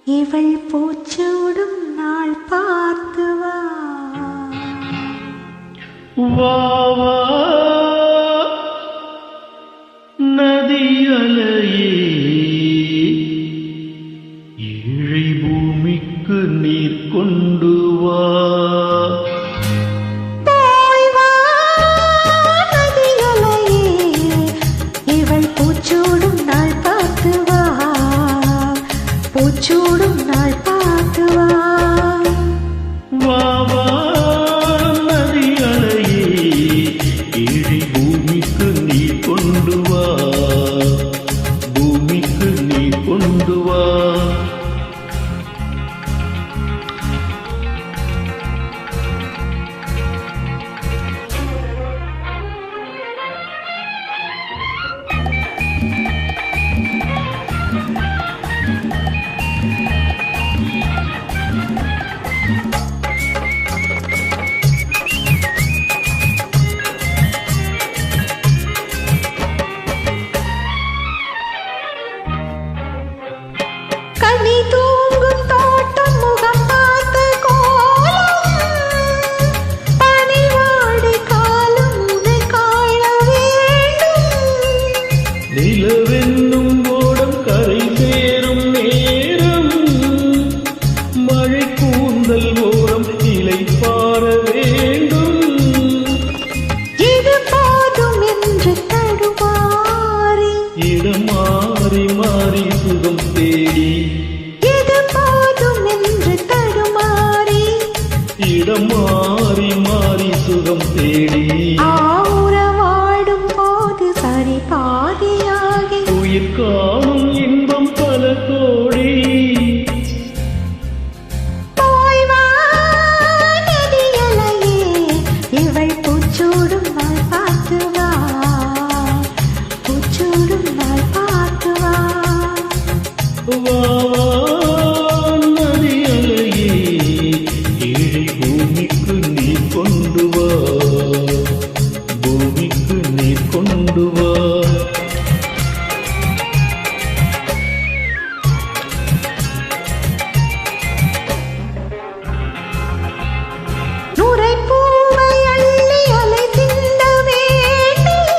இவள் பூச்சூடும் நாள் பார்த்து வா வா நதியலையே ஏழை பூமிக்கு நீர் கொண்டு வா பூச்சூடும் நாள் பார்த்து வா பூச்சூடும் நாள் பார்த்து வா வா நதி அலையே ஏழை பூமிக்கு நீ கொண்டு வா பூமிக்கு நீ கொண்டு வா கனி தூங்கும் தோட்டம் முகம் பார்த்த கோலம் பனிவாடை காலம் உன்னை காண வேண்டும் நிலவென்னும் ஓடம் கரை சேரும் நேரம் மழை கூந்தல் ஓரம் இலை பார வேண்டும் இது போதும் என்று தடுமாறி இடம் மாறி மாறி சுகம் தேடி இது போதும் என்று தடுமாறி இடம் மாறி மாறி சுகம் தேடி ஆவுறவாடும் போது சரி பாதியாகி உயிர் காணும் இன்பம் பல கோடி போய் வா நதியலையே இவள் பூச்சூடும் நாள் பார்த்து வா பூச்சூடும் நாள் பார்த்து வா வா நதி அலையே ஏழை பூமிக்கு நீ கொண்டு வா பூமிக்கு நீ கொண்டு வா நுரை பூவை அள்ளி அலை சிந்த வேண்டும்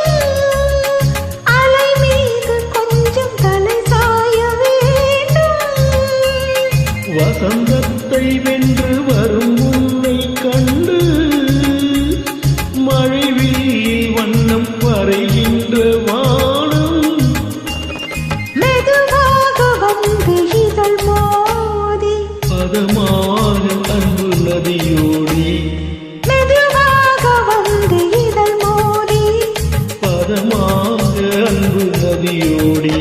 அலை மீது கொஞ்சம் தலை சாய வேண்டும் வசந்தத்தை வென்று வரும் உன்னை கண்டு மழை வீழில் வண்ணம் வரைகின்ற வானம் மெதுவாக வந்து இதழ் மோதி பதமாக அன்பு நதியோடி மெதுவாக வந்து இதழ் மோதி பதமாக அன்பு நதியோடி